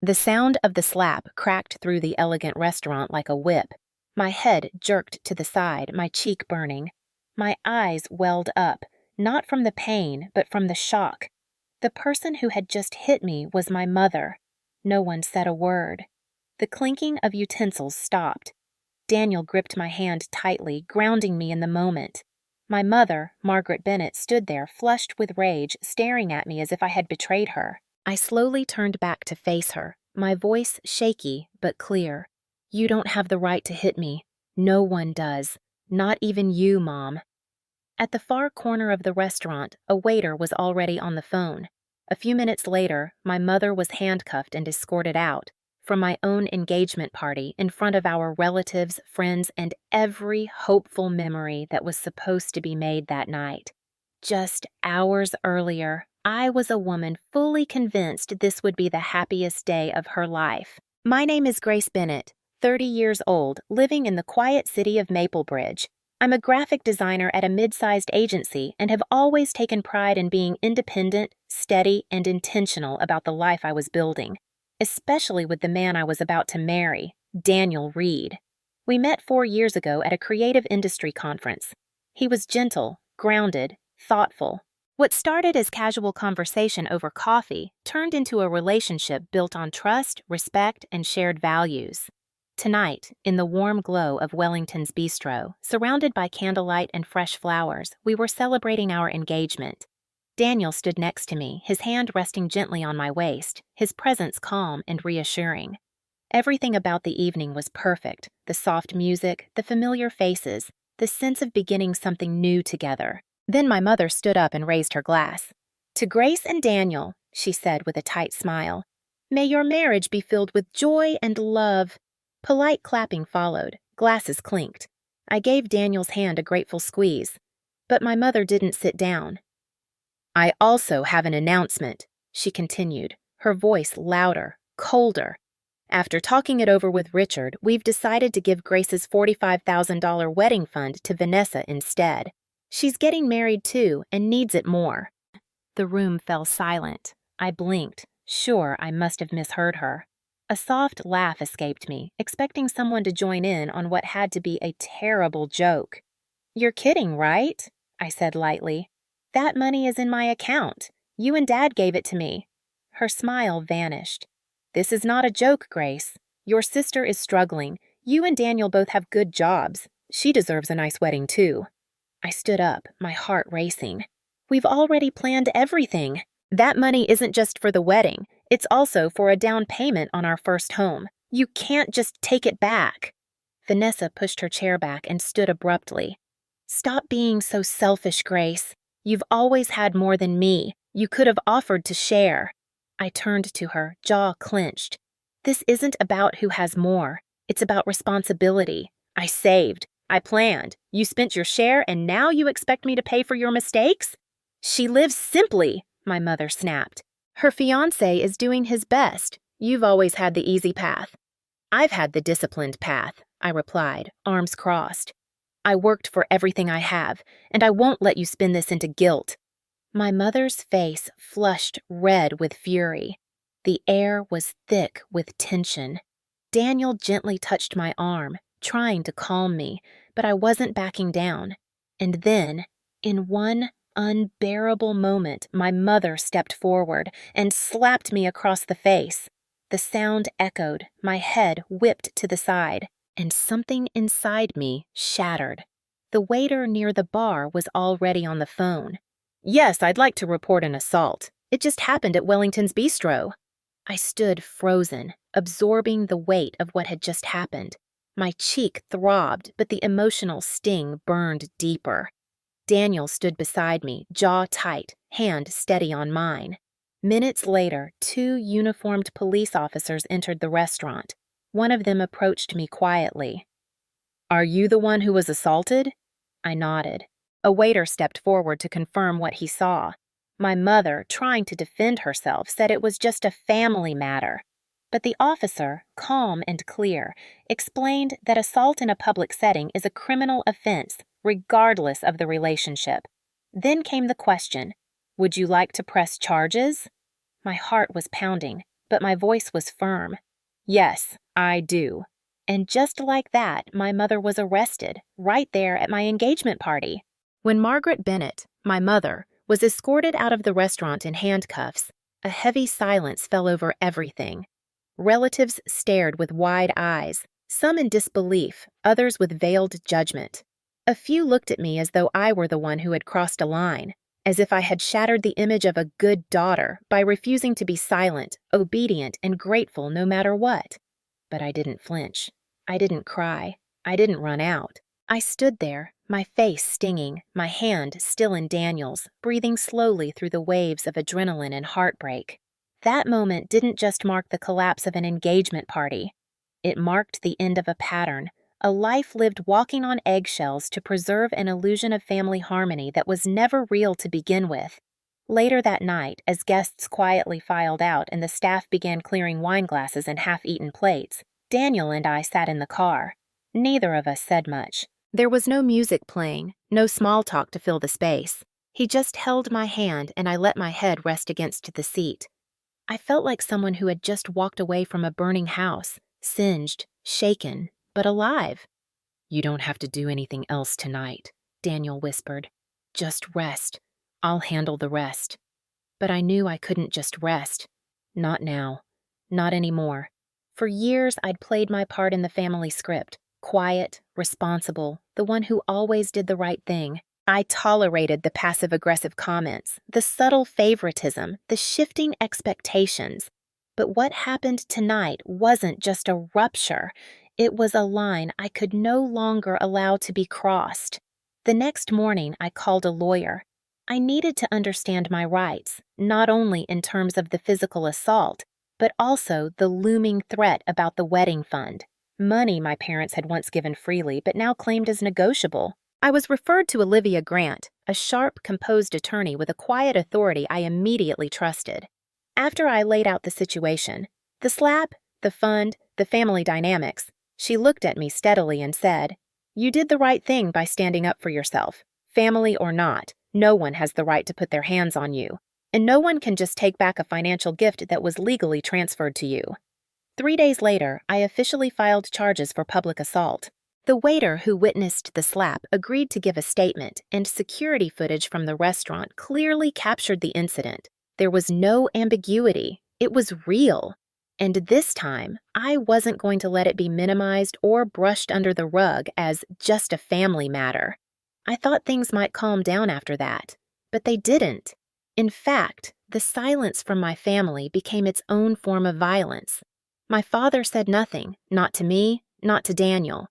The sound of the slap cracked through the elegant restaurant like a whip. My head jerked to the side, my cheek burning. My eyes welled up, not from the pain, but from the shock. The person who had just hit me was my mother. No one said a word. The clinking of utensils stopped. Daniel gripped my hand tightly, grounding me in the moment. My mother, Margaret Bennett, stood there, flushed with rage, staring at me as if I had betrayed her. I slowly turned back to face her, my voice shaky but clear. "You don't have the right to hit me. No one does. Not even you, Mom." At the far corner of the restaurant, a waiter was already on the phone. A few minutes later, my mother was handcuffed and escorted out from my own engagement party in front of our relatives, friends, and every hopeful memory that was supposed to be made that night. Just hours earlier, I was a woman fully convinced this would be the happiest day of her life. My name is Grace Bennett, 30 years old, living in the quiet city of Maplebridge. I'm a graphic designer at a mid-sized agency and have always taken pride in being independent, steady, and intentional about the life I was building, especially with the man I was about to marry, Daniel Reed. We met 4 years ago at a creative industry conference. He was gentle, grounded, thoughtful. What started as casual conversation over coffee turned into a relationship built on trust, respect, and shared values. Tonight, in the warm glow of Wellington's Bistro, surrounded by candlelight and fresh flowers, we were celebrating our engagement. Daniel stood next to me, his hand resting gently on my waist, his presence calm and reassuring. Everything about the evening was perfect: the soft music, the familiar faces, the sense of beginning something new together. Then my mother stood up and raised her glass. "To Grace and Daniel," she said with a tight smile, "may your marriage be filled with joy and love." Polite clapping followed. Glasses clinked. I gave Daniel's hand a grateful squeeze. But my mother didn't sit down. "I also have an announcement," she continued, her voice louder, colder. "After talking it over with Richard, we've decided to give Grace's $45,000 wedding fund to Vanessa instead. She's getting married too and needs it more." The room fell silent. I blinked, sure I must have misheard her. A soft laugh escaped me, expecting someone to join in on what had to be a terrible joke. "You're kidding, right?" I said lightly. "That money is in my account. You and Dad gave it to me." Her smile vanished. "This is not a joke, Grace. Your sister is struggling. You and Daniel both have good jobs. She deserves a nice wedding, too." I stood up, my heart racing. "We've already planned everything. That money isn't just for the wedding. It's also for a down payment on our first home. You can't just take it back." Vanessa pushed her chair back and stood abruptly. "Stop being so selfish, Grace. You've always had more than me. You could have offered to share." I turned to her, jaw clenched. "This isn't about who has more. It's about responsibility. I saved. I planned. You spent your share, and now you expect me to pay for your mistakes?" "She lives simply," my mother snapped. "Her fiancé is doing his best. You've always had the easy path." "I've had the disciplined path," I replied, arms crossed. "I worked for everything I have, and I won't let you spin this into guilt." My mother's face flushed red with fury. The air was thick with tension. Daniel gently touched my arm, trying to calm me, but I wasn't backing down. And then, in one unbearable moment, my mother stepped forward and slapped me across the face. The sound echoed, my head whipped to the side, and something inside me shattered. The waiter near the bar was already on the phone. "Yes, I'd like to report an assault. It just happened at Wellington's Bistro." I stood frozen, absorbing the weight of what had just happened. My cheek throbbed, but the emotional sting burned deeper. Daniel stood beside me, jaw tight, hand steady on mine. Minutes later, 2 uniformed police officers entered the restaurant. One of them approached me quietly. "Are you the one who was assaulted?" I nodded. A waiter stepped forward to confirm what he saw. My mother, trying to defend herself, said it was just a family matter. But the officer, calm and clear, explained that assault in a public setting is a criminal offense, regardless of the relationship. Then came the question, "Would you like to press charges?" My heart was pounding. but my voice was firm. Yes, I do. And just like that, my mother was arrested, right there at my engagement party. When Margaret Bennett, my mother, was escorted out of the restaurant in handcuffs, a heavy silence fell over everything. Relatives stared with wide eyes, some in disbelief, others with veiled judgment. A few looked at me as though I were the one who had crossed a line, as if I had shattered the image of a good daughter by refusing to be silent, obedient, and grateful no matter what. But I didn't flinch. I didn't cry. I didn't run out. I stood there, my face stinging, my hand still in Daniel's, breathing slowly through the waves of adrenaline and heartbreak. That moment didn't just mark the collapse of an engagement party. It marked the end of a pattern, a life lived walking on eggshells to preserve an illusion of family harmony that was never real to begin with. Later that night, as guests quietly filed out and the staff began clearing wine glasses and half-eaten plates, Daniel and I sat in the car. Neither of us said much. There was no music playing, no small talk to fill the space. He just held my hand and I let my head rest against the seat. I felt like someone who had just walked away from a burning house, singed, shaken, but alive. "You don't have to do anything else tonight," Daniel whispered. "Just rest. I'll handle the rest." But I knew I couldn't just rest. Not now. Not anymore. For years, I'd played my part in the family script. Quiet, responsible, the one who always did the right thing. I tolerated the passive-aggressive comments, the subtle favoritism, the shifting expectations. But what happened tonight wasn't just a rupture. It was a line I could no longer allow to be crossed. The next morning, I called a lawyer. I needed to understand my rights, not only in terms of the physical assault, but also the looming threat about the wedding fund. Money my parents had once given freely but now claimed as negotiable. I was referred to Olivia Grant, a sharp, composed attorney with a quiet authority I immediately trusted. After I laid out the situation, the slap, the fund, the family dynamics, she looked at me steadily and said, "You did the right thing by standing up for yourself. Family or not, no one has the right to put their hands on you, and no one can just take back a financial gift that was legally transferred to you." 3 days later, I officially filed charges for public assault. The waiter who witnessed the slap agreed to give a statement, and security footage from the restaurant clearly captured the incident. There was no ambiguity. It was real. And this time, I wasn't going to let it be minimized or brushed under the rug as just a family matter. I thought things might calm down after that, but they didn't. In fact, the silence from my family became its own form of violence. My father said nothing, not to me, not to Daniel.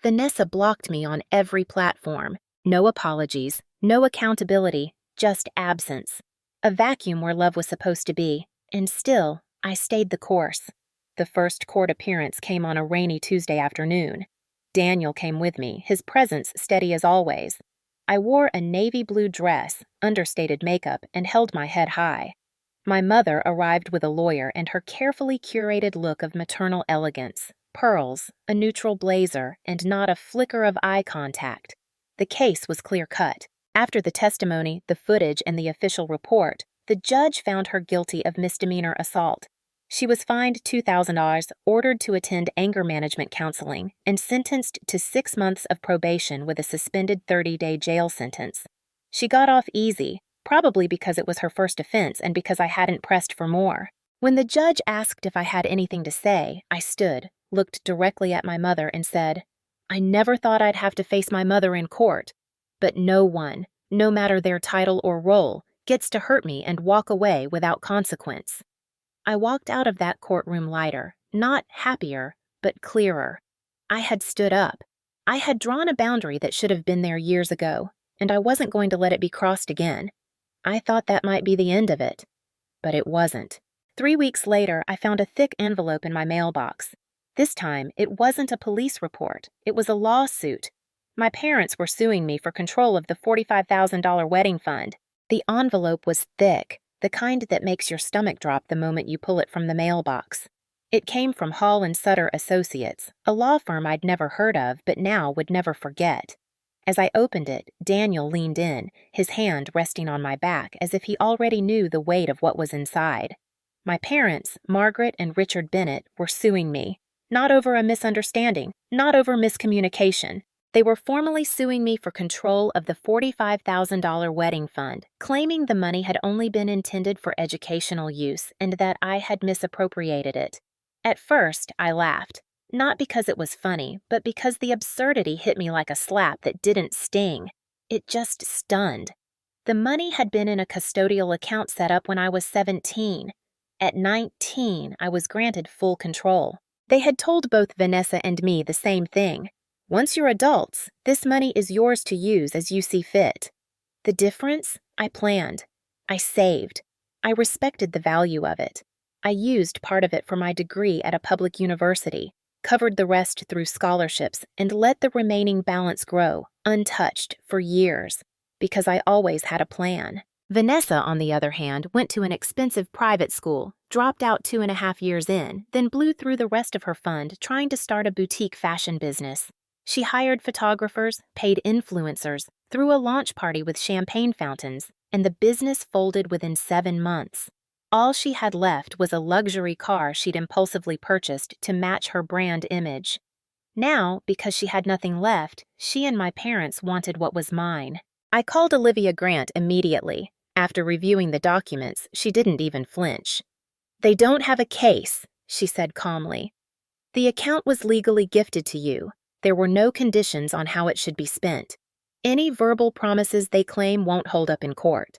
Vanessa blocked me on every platform. No apologies, no accountability, just absence. A vacuum where love was supposed to be, and still, I stayed the course. The first court appearance came on a rainy Tuesday afternoon. Daniel came with me, his presence steady as always. I wore a navy blue dress, understated makeup, and held my head high. My mother arrived with a lawyer and her carefully curated look of maternal elegance, pearls, a neutral blazer, and not a flicker of eye contact. The case was clear-cut. After the testimony, the footage, and the official report, the judge found her guilty of misdemeanor assault. She was fined $2,000, ordered to attend anger management counseling, and sentenced to 6 months of probation with a suspended 30-day jail sentence. She got off easy, probably because it was her first offense and because I hadn't pressed for more. When the judge asked if I had anything to say, I stood, looked directly at my mother, and said, "I never thought I'd have to face my mother in court, but no one, no matter their title or role, gets to hurt me and walk away without consequence." I walked out of that courtroom lighter, not happier, but clearer. I had stood up. I had drawn a boundary that should have been there years ago, and I wasn't going to let it be crossed again. I thought that might be the end of it, but it wasn't. 3 weeks later, I found a thick envelope in my mailbox. This time, it wasn't a police report. It was a lawsuit. My parents were suing me for control of the $45,000 wedding fund. The envelope was thick, the kind that makes your stomach drop the moment you pull it from the mailbox. It came from Hall and Sutter Associates, a law firm I'd never heard of but now would never forget. As I opened it, Daniel leaned in, his hand resting on my back as if he already knew the weight of what was inside. My parents, Margaret and Richard Bennett, were suing me. Not over a misunderstanding, not over miscommunication. They were formally suing me for control of the $45,000 wedding fund, claiming the money had only been intended for educational use and that I had misappropriated it. At first, I laughed, not because it was funny, but because the absurdity hit me like a slap that didn't sting. It just stunned. The money had been in a custodial account set up when I was 17. At 19, I was granted full control. They had told both Vanessa and me the same thing. Once you're adults, this money is yours to use as you see fit. The difference? I planned. I saved. I respected the value of it. I used part of it for my degree at a public university, covered the rest through scholarships, and let the remaining balance grow, untouched, for years, because I always had a plan. Vanessa, on the other hand, went to an expensive private school, dropped out 2.5 years in, then blew through the rest of her fund trying to start a boutique fashion business. She hired photographers, paid influencers, threw a launch party with champagne fountains, and the business folded within 7 months. All she had left was a luxury car she'd impulsively purchased to match her brand image. Now, because she had nothing left, she and my parents wanted what was mine. I called Olivia Grant immediately. After reviewing the documents, she didn't even flinch. "They don't have a case," she said calmly. "The account was legally gifted to you. There were no conditions on how it should be spent. Any verbal promises they claim won't hold up in court."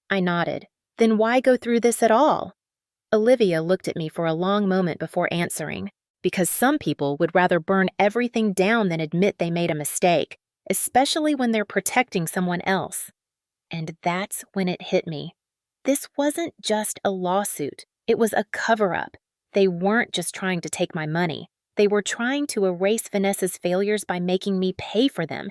I nodded. "Then why go through this at all?" Olivia looked at me for a long moment before answering. "Because some people would rather burn everything down than admit they made a mistake, especially when they're protecting someone else." And that's when it hit me. This wasn't just a lawsuit. It was a cover-up. They weren't just trying to take my money. They were trying to erase Vanessa's failures by making me pay for them.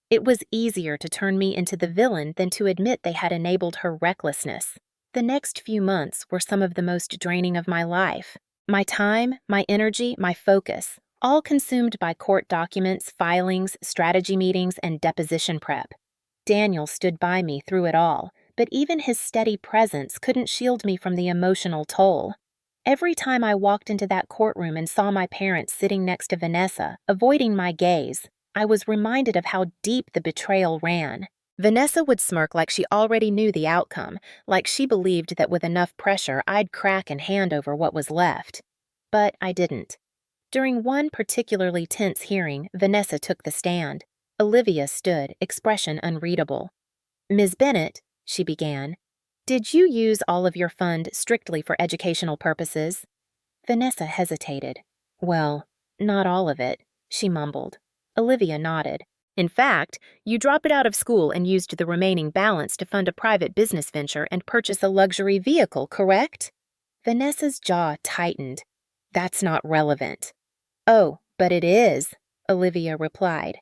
It was easier to turn me into the villain than to admit they had enabled her recklessness. The next few months were some of the most draining of my life. My time, my energy, my focus, all consumed by court documents, filings, strategy meetings, and deposition prep. Daniel stood by me through it all, but even his steady presence couldn't shield me from the emotional toll. Every time I walked into that courtroom and saw my parents sitting next to Vanessa, avoiding my gaze, I was reminded of how deep the betrayal ran. Vanessa would smirk like she already knew the outcome, like she believed that with enough pressure I'd crack and hand over what was left. But I didn't. During one particularly tense hearing, Vanessa took the stand. Olivia stood, expression unreadable. "Ms. Bennett," she began, "did you use all of your fund strictly for educational purposes?" Vanessa hesitated. "Well, not all of it," she mumbled. Olivia nodded. "In fact, you dropped it out of school and used the remaining balance to fund a private business venture and purchase a luxury vehicle, correct?" Vanessa's jaw tightened. "That's not relevant." "Oh, but it is," Olivia replied.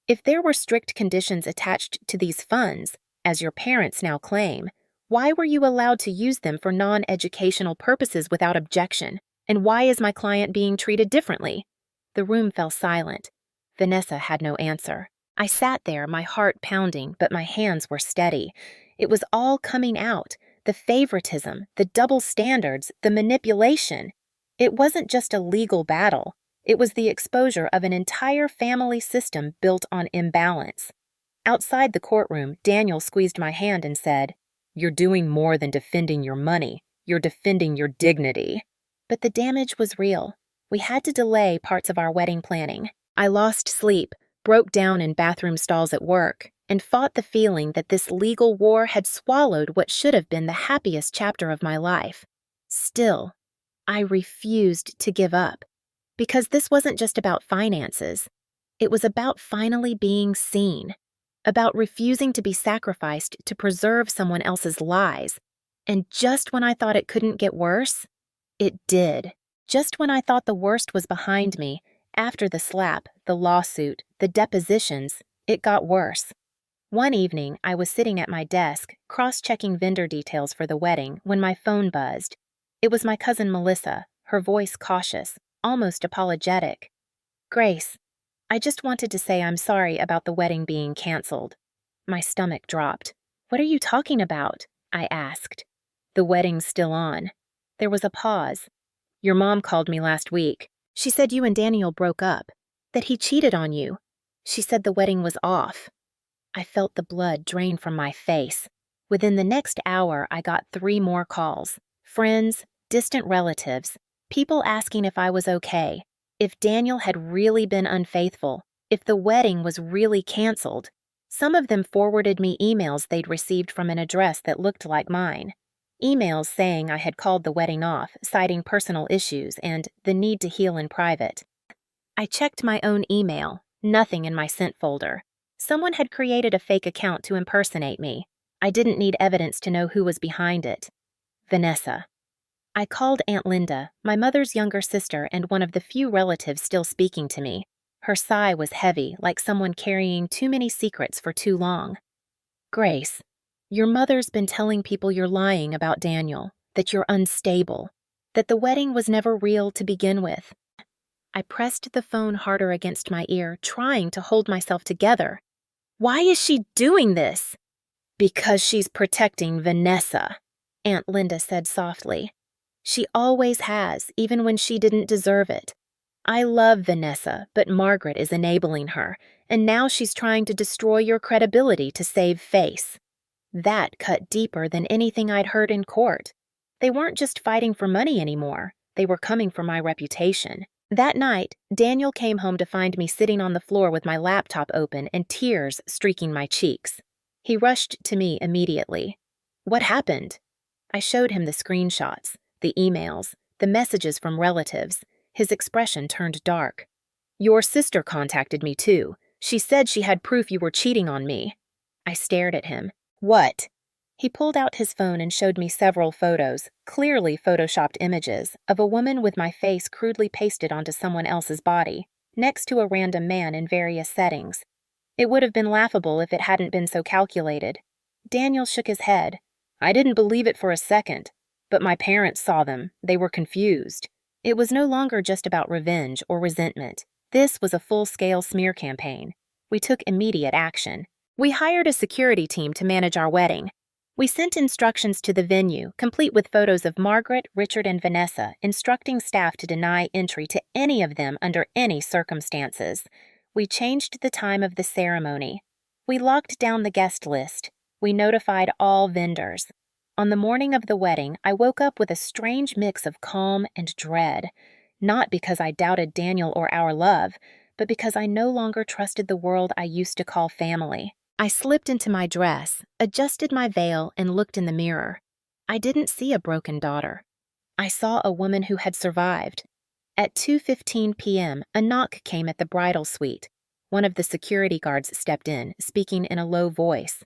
"If there were strict conditions attached to these funds, as your parents now claim, why were you allowed to use them for non-educational purposes without objection? And why is my client being treated differently?" The room fell silent. Vanessa had no answer. I sat there, my heart pounding, but my hands were steady. It was all coming out. The favoritism, the double standards, the manipulation. It wasn't just a legal battle. It was the exposure of an entire family system built on imbalance. Outside the courtroom, Daniel squeezed my hand and said, "You're doing more than defending your money. You're defending your dignity." But the damage was real. We had to delay parts of our wedding planning. I lost sleep, broke down in bathroom stalls at work, and fought the feeling that this legal war had swallowed what should have been the happiest chapter of my life. Still, I refused to give up. Because this wasn't just about finances. It was about finally being seen, about refusing to be sacrificed to preserve someone else's lies. And just when I thought it couldn't get worse, it did. Just when I thought the worst was behind me, after the slap, the lawsuit, the depositions, it got worse. One evening, I was sitting at my desk, cross-checking vendor details for the wedding, when my phone buzzed. It was my cousin Melissa, her voice cautious, almost apologetic. "Grace, I just wanted to say I'm sorry about the wedding being canceled." My stomach dropped. "What are you talking about?" I asked. "The wedding's still on." There was a pause. Your mom called me last week. She said you and Daniel broke up, that he cheated on you. She said the wedding was off. I felt the blood drain from my face. Within the next hour, I got 3 more calls. Friends, distant relatives, people asking if I was okay, if Daniel had really been unfaithful, if the wedding was really canceled. Some of them forwarded me emails they'd received from an address that looked like mine. Emails saying I had called the wedding off, citing personal issues and the need to heal in private. I checked my own email, nothing in my sent folder. Someone had created a fake account to impersonate me. I didn't need evidence to know who was behind it. Vanessa. I called Aunt Linda, my mother's younger sister and one of the few relatives still speaking to me. Her sigh was heavy, like someone carrying too many secrets for too long. Grace, your mother's been telling people you're lying about Daniel, that you're unstable, that the wedding was never real to begin with. I pressed the phone harder against my ear, trying to hold myself together. Why is she doing this? Because she's protecting Vanessa, Aunt Linda said softly. She always has, even when she didn't deserve it. I love Vanessa, but Margaret is enabling her, and now she's trying to destroy your credibility to save face. That cut deeper than anything I'd heard in court. They weren't just fighting for money anymore. They were coming for my reputation. That night, Daniel came home to find me sitting on the floor with my laptop open and tears streaking my cheeks. He rushed to me immediately. What happened? I showed him the screenshots, the emails, the messages from relatives. His expression turned dark. Your sister contacted me too. She said she had proof you were cheating on me. I stared at him. What? He pulled out his phone and showed me several photos, clearly photoshopped images, of a woman with my face crudely pasted onto someone else's body, next to a random man in various settings. It would have been laughable if it hadn't been so calculated. Daniel shook his head. I didn't believe it for a second, but my parents saw them. They were confused. It was no longer just about revenge or resentment. This was a full-scale smear campaign. We took immediate action. We hired a security team to manage our wedding. We sent instructions to the venue, complete with photos of Margaret, Richard, and Vanessa, instructing staff to deny entry to any of them under any circumstances. We changed the time of the ceremony. We locked down the guest list. We notified all vendors. On the morning of the wedding, I woke up with a strange mix of calm and dread, not because I doubted Daniel or our love, but because I no longer trusted the world I used to call family. I slipped into my dress, adjusted my veil, and looked in the mirror. I didn't see a broken daughter. I saw a woman who had survived. At 2:15 p.m., a knock came at the bridal suite. One of the security guards stepped in, speaking in a low voice.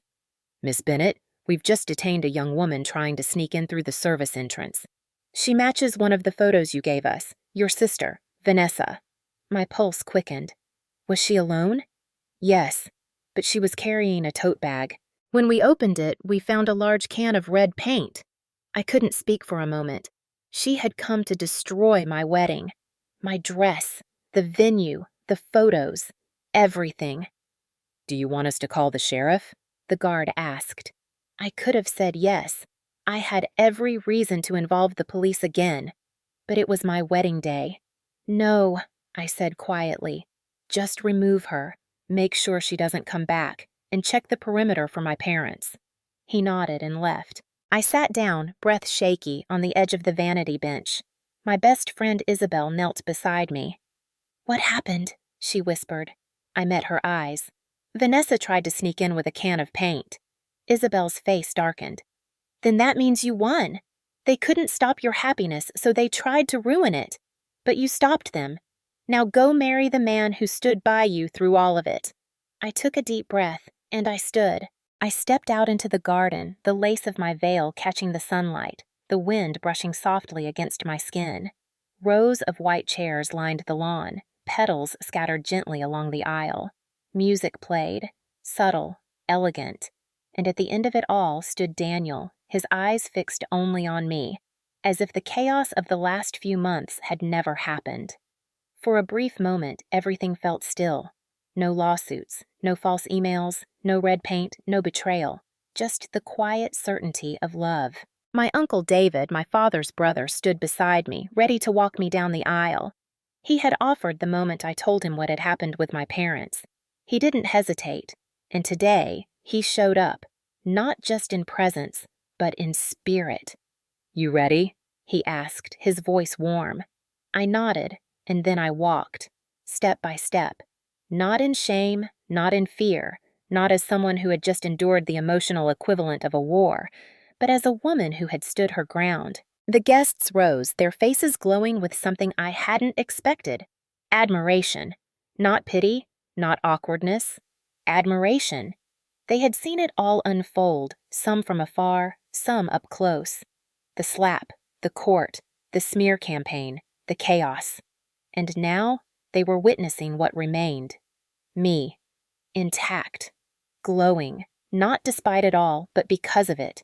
Miss Bennett, we've just detained a young woman trying to sneak in through the service entrance. She matches one of the photos you gave us, your sister, Vanessa. My pulse quickened. Was she alone? Yes, but she was carrying a tote bag. When we opened it, we found a large can of red paint. I couldn't speak for a moment. She had come to destroy my wedding. My dress, the venue, the photos, everything. Do you want us to call the sheriff? The guard asked. I could have said yes. I had every reason to involve the police again. But it was my wedding day. No, I said quietly. Just remove her. Make sure she doesn't come back, and check the perimeter for my parents. He nodded and left. I sat down, breath shaky, on the edge of the vanity bench. My best friend Isabel knelt beside me. What happened? She whispered. I met her eyes. Vanessa tried to sneak in with a can of paint. Isabel's face darkened. Then that means you won. They couldn't stop your happiness, so they tried to ruin it. But you stopped them. Now go marry the man who stood by you through all of it. I took a deep breath, and I stood. I stepped out into the garden, the lace of my veil catching the sunlight, the wind brushing softly against my skin. Rows of white chairs lined the lawn, petals scattered gently along the aisle. Music played, subtle, elegant, and at the end of it all stood Daniel, his eyes fixed only on me, as if the chaos of the last few months had never happened. For a brief moment, everything felt still. No lawsuits, no false emails, no red paint, no betrayal, just the quiet certainty of love. My Uncle David, my father's brother, stood beside me, ready to walk me down the aisle. He had offered the moment I told him what had happened with my parents. He didn't hesitate, and today he showed up, not just in presence, but in spirit. "You ready?" he asked, his voice warm. I nodded, and then I walked, step by step, not in shame, not in fear, not as someone who had just endured the emotional equivalent of a war, but as a woman who had stood her ground. The guests rose, their faces glowing with something I hadn't expected. Admiration. Not pity, not awkwardness. Admiration. They had seen it all unfold, some from afar, some up close. The slap, the court, the smear campaign, the chaos. And now they were witnessing what remained. Me. Intact. Glowing. Not despite it all, but because of it.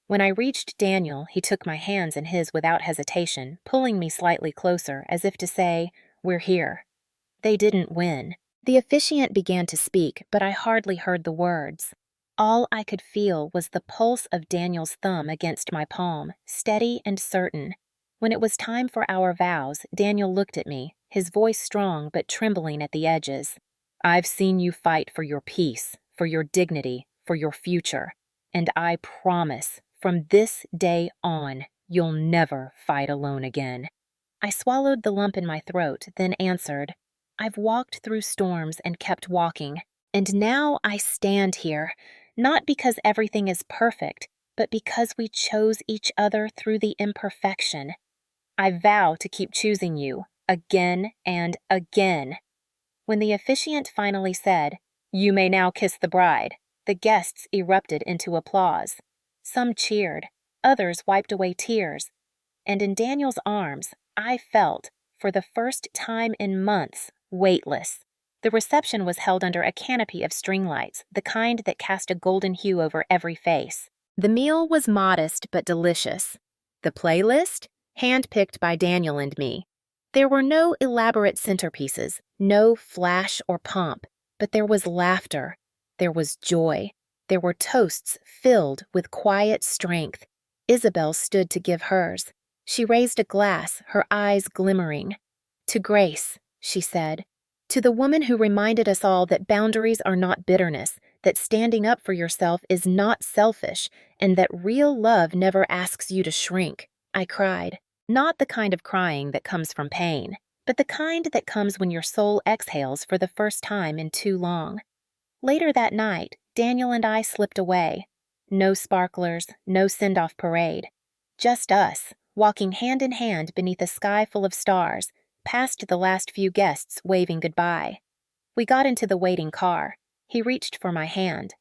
When I reached Daniel, he took my hands in his without hesitation, pulling me slightly closer, as if to say, "We're here." They didn't win. The officiant began to speak, but I hardly heard the words. All I could feel was the pulse of Daniel's thumb against my palm, steady and certain. When it was time for our vows, Daniel looked at me, his voice strong but trembling at the edges. "I've seen you fight for your peace, for your dignity, for your future, and I promise, from this day on, you'll never fight alone again." I swallowed the lump in my throat, then answered, "I've walked through storms and kept walking, and now I stand here, not because everything is perfect, but because we chose each other through the imperfection. I vow to keep choosing you, again and again." When the officiant finally said, "You may now kiss the bride," the guests erupted into applause. Some cheered, others wiped away tears, and in Daniel's arms, I felt, for the first time in months, weightless. The reception was held under a canopy of string lights, the kind that cast a golden hue over every face. The meal was modest but delicious. The playlist? Hand-picked by Daniel and me. There were no elaborate centerpieces, no flash or pomp, but there was laughter. There was joy. There were toasts filled with quiet strength. Isabel stood to give hers. She raised a glass, her eyes glimmering. "To Grace," she said. "To the woman who reminded us all that boundaries are not bitterness, that standing up for yourself is not selfish, and that real love never asks you to shrink." I cried. Not the kind of crying that comes from pain, but the kind that comes when your soul exhales for the first time in too long. Later that night, Daniel and I slipped away. No sparklers, no send-off parade. Just us, walking hand in hand beneath a sky full of stars, past the last few guests waving goodbye. We got into the waiting car. He reached for my hand.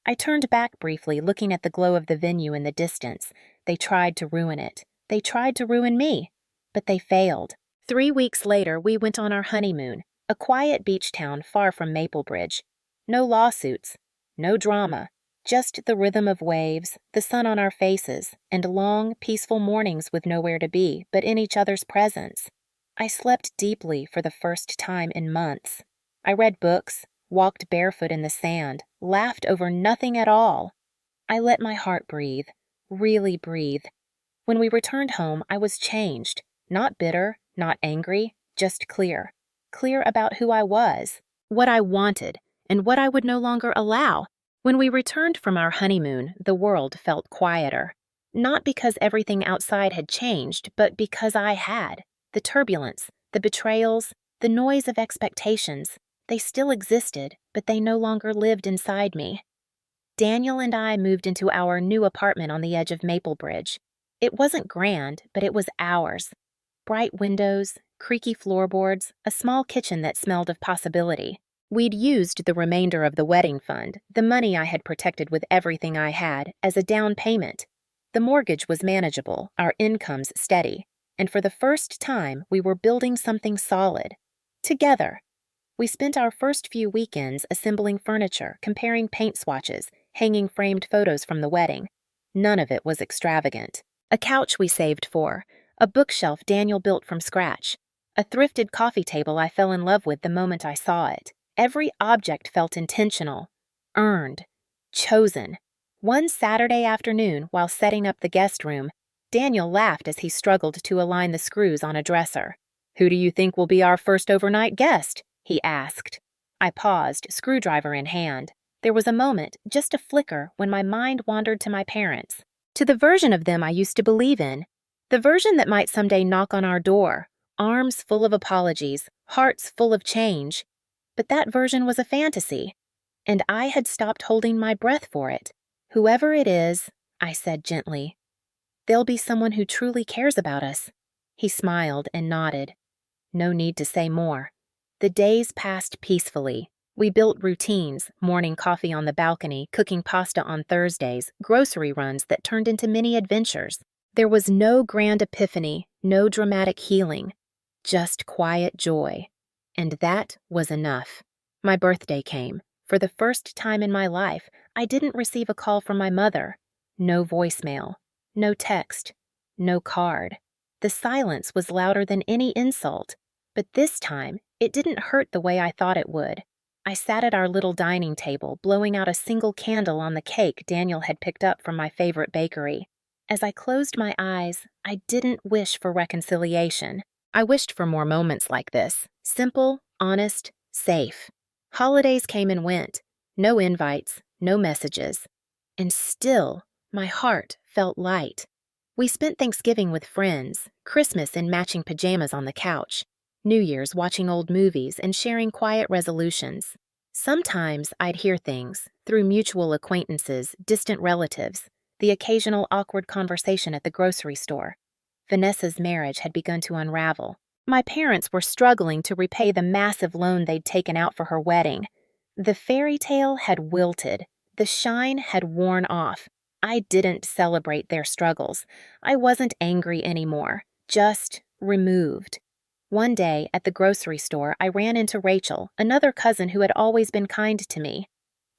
I turned back briefly, looking at the glow of the venue in the distance. They tried to ruin it. They tried to ruin me. But they failed. 3 weeks later, we went on our honeymoon, a quiet beach town far from Maplebridge. No lawsuits, no drama, just the rhythm of waves, the sun on our faces, and long, peaceful mornings with nowhere to be but in each other's presence. I slept deeply for the first time in months. I read books, walked barefoot in the sand, laughed over nothing at all. I let my heart breathe, really breathe. When we returned home, I was changed, not bitter, not angry, just clear. Clear about who I was, what I wanted, and what I would no longer allow. When we returned from our honeymoon, the world felt quieter. Not because everything outside had changed, but because I had. The turbulence, the betrayals, the noise of expectations, they still existed, but they no longer lived inside me. Daniel and I moved into our new apartment on the edge of Maplebridge. It wasn't grand, but it was ours. Bright windows, creaky floorboards, a small kitchen that smelled of possibility. We'd used the remainder of the wedding fund, the money I had protected with everything I had, as a down payment. The mortgage was manageable, our incomes steady, and for the first time we were building something solid. Together. We spent our first few weekends assembling furniture, comparing paint swatches, hanging framed photos from the wedding. None of it was extravagant. A couch we saved for, a bookshelf Daniel built from scratch, a thrifted coffee table I fell in love with the moment I saw it. Every object felt intentional, earned, chosen. One Saturday afternoon, while setting up the guest room, Daniel laughed as he struggled to align the screws on a dresser. "Who do you think will be our first overnight guest?" he asked. I paused, screwdriver in hand. There was a moment, just a flicker, when my mind wandered to my parents, to the version of them I used to believe in, the version that might someday knock on our door, arms full of apologies, hearts full of change. But that version was a fantasy, and I had stopped holding my breath for it. "Whoever it is," I said gently, "there'll be someone who truly cares about us." He smiled and nodded. No need to say more. The days passed peacefully. We built routines, morning coffee on the balcony, cooking pasta on Thursdays, grocery runs that turned into mini adventures. There was no grand epiphany, no dramatic healing, just quiet joy. And that was enough. My birthday came. For the first time in my life, I didn't receive a call from my mother. No voicemail, no text, no card. The silence was louder than any insult, but this time, it didn't hurt the way I thought it would. I sat at our little dining table, blowing out a single candle on the cake Daniel had picked up from my favorite bakery. As I closed my eyes, I didn't wish for reconciliation. I wished for more moments like this, simple, honest, safe. Holidays came and went, no invites, no messages. And still, my heart felt light. We spent Thanksgiving with friends, Christmas in matching pajamas on the couch, New Year's watching old movies and sharing quiet resolutions. Sometimes I'd hear things, through mutual acquaintances, distant relatives, the occasional awkward conversation at the grocery store. Vanessa's marriage had begun to unravel. My parents were struggling to repay the massive loan they'd taken out for her wedding. The fairy tale had wilted. The shine had worn off. I didn't celebrate their struggles. I wasn't angry anymore, just removed. One day, at the grocery store, I ran into Rachel, another cousin who had always been kind to me.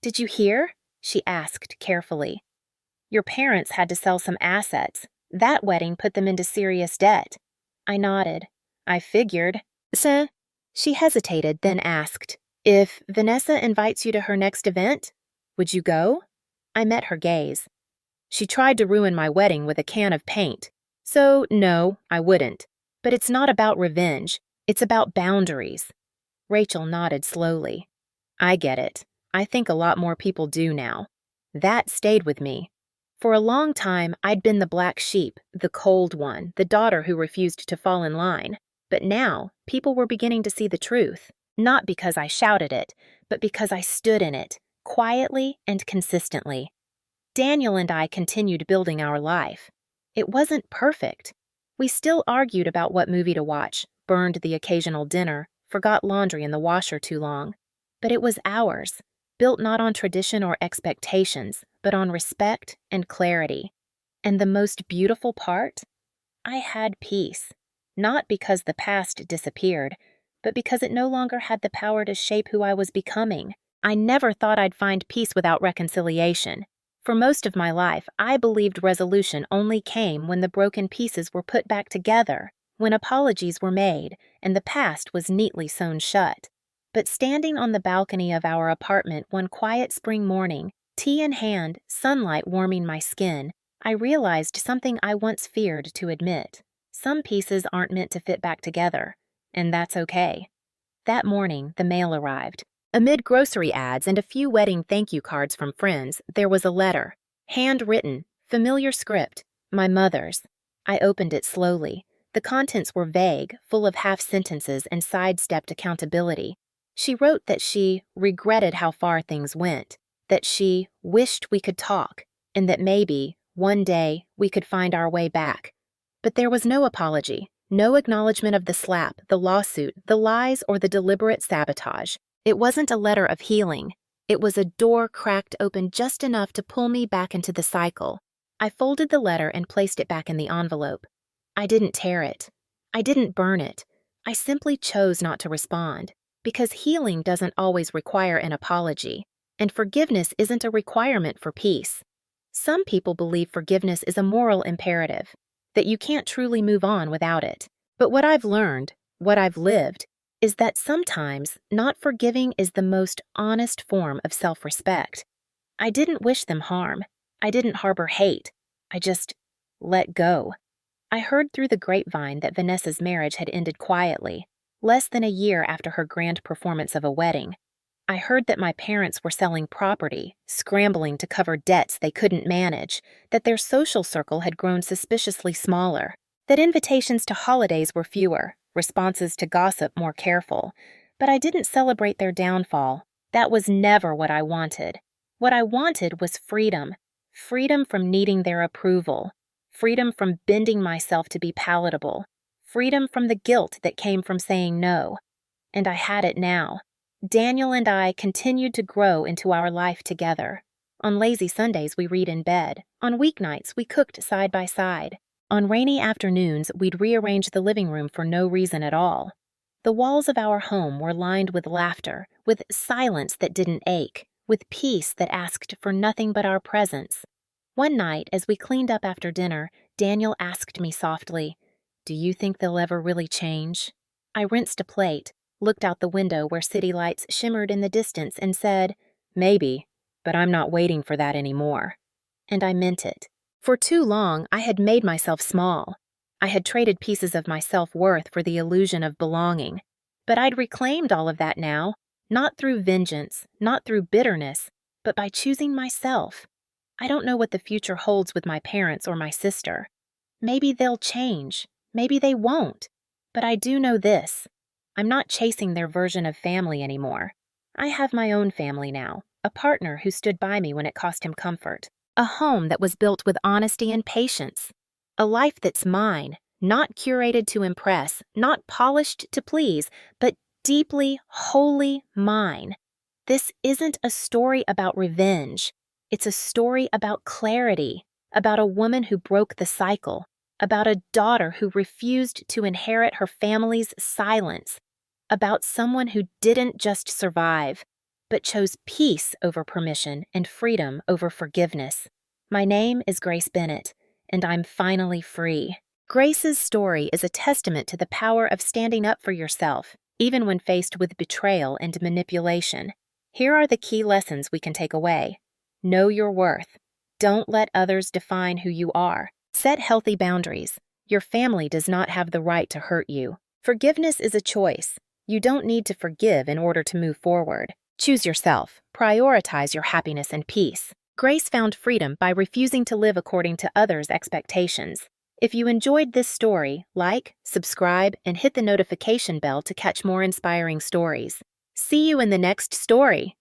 "Did you hear?" she asked carefully. "Your parents had to sell some assets. That wedding put them into serious debt." I nodded. "I figured." "Sir?" She hesitated, then asked, "If Vanessa invites you to her next event, would you go?" I met her gaze. "She tried to ruin my wedding with a can of paint. So, no, I wouldn't. But it's not about revenge. It's about boundaries." Rachel nodded slowly. "I get it. I think a lot more people do now." That stayed with me. For a long time, I'd been the black sheep, the cold one, the daughter who refused to fall in line. But now, people were beginning to see the truth. Not because I shouted it, but because I stood in it, quietly and consistently. Daniel and I continued building our life. It wasn't perfect. We still argued about what movie to watch, burned the occasional dinner, forgot laundry in the washer too long. But it was ours, built not on tradition or expectations, but on respect and clarity. And the most beautiful part? I had peace. Not because the past disappeared, but because it no longer had the power to shape who I was becoming. I never thought I'd find peace without reconciliation. For most of my life, I believed resolution only came when the broken pieces were put back together, when apologies were made, and the past was neatly sewn shut. But standing on the balcony of our apartment one quiet spring morning, tea in hand, sunlight warming my skin, I realized something I once feared to admit. Some pieces aren't meant to fit back together, and that's okay. That morning, the mail arrived. Amid grocery ads and a few wedding thank you cards from friends, there was a letter. Handwritten, familiar script, my mother's. I opened it slowly. The contents were vague, full of half-sentences and sidestepped accountability. She wrote that she regretted how far things went, that she wished we could talk, and that maybe, one day, we could find our way back. But there was no apology, no acknowledgement of the slap, the lawsuit, the lies, or the deliberate sabotage. It wasn't a letter of healing. It was a door cracked open just enough to pull me back into the cycle. I folded the letter and placed it back in the envelope. I didn't tear it. I didn't burn it. I simply chose not to respond, because healing doesn't always require an apology, and forgiveness isn't a requirement for peace. Some people believe forgiveness is a moral imperative, that you can't truly move on without it. But what I've learned, what I've lived, is that sometimes not forgiving is the most honest form of self-respect. I didn't wish them harm. I didn't harbor hate. I just let go. I heard through the grapevine that Vanessa's marriage had ended quietly, less than a year after her grand performance of a wedding. I heard that my parents were selling property, scrambling to cover debts they couldn't manage, that their social circle had grown suspiciously smaller, that invitations to holidays were fewer, responses to gossip more careful. But I didn't celebrate their downfall. That was never what I wanted. What I wanted was freedom. Freedom from needing their approval. Freedom from bending myself to be palatable. Freedom from the guilt that came from saying no. And I had it now. Daniel and I continued to grow into our life together. On lazy Sundays, we read in bed. On weeknights, we cooked side by side. On rainy afternoons, we'd rearrange the living room for no reason at all. The walls of our home were lined with laughter, with silence that didn't ache, with peace that asked for nothing but our presence. One night, as we cleaned up after dinner, Daniel asked me softly, "Do you think they'll ever really change?" I rinsed a plate, looked out the window where city lights shimmered in the distance, and said, "Maybe, but I'm not waiting for that anymore." And I meant it. For too long, I had made myself small. I had traded pieces of my self-worth for the illusion of belonging. But I'd reclaimed all of that now, not through vengeance, not through bitterness, but by choosing myself. I don't know what the future holds with my parents or my sister. Maybe they'll change. Maybe they won't. But I do know this. I'm not chasing their version of family anymore. I have my own family now, a partner who stood by me when it cost him comfort, a home that was built with honesty and patience, a life that's mine, not curated to impress, not polished to please, but deeply, wholly mine. This isn't a story about revenge. It's a story about clarity, about a woman who broke the cycle, about a daughter who refused to inherit her family's silence, about someone who didn't just survive, but chose peace over permission and freedom over forgiveness. My name is Grace Bennett, and I'm finally free. Grace's story is a testament to the power of standing up for yourself, even when faced with betrayal and manipulation. Here are the key lessons we can take away. Know your worth. Don't let others define who you are. Set healthy boundaries. Your family does not have the right to hurt you. Forgiveness is a choice. You don't need to forgive in order to move forward. Choose yourself. Prioritize your happiness and peace. Grace found freedom by refusing to live according to others' expectations. If you enjoyed this story, like, subscribe, and hit the notification bell to catch more inspiring stories. See you in the next story.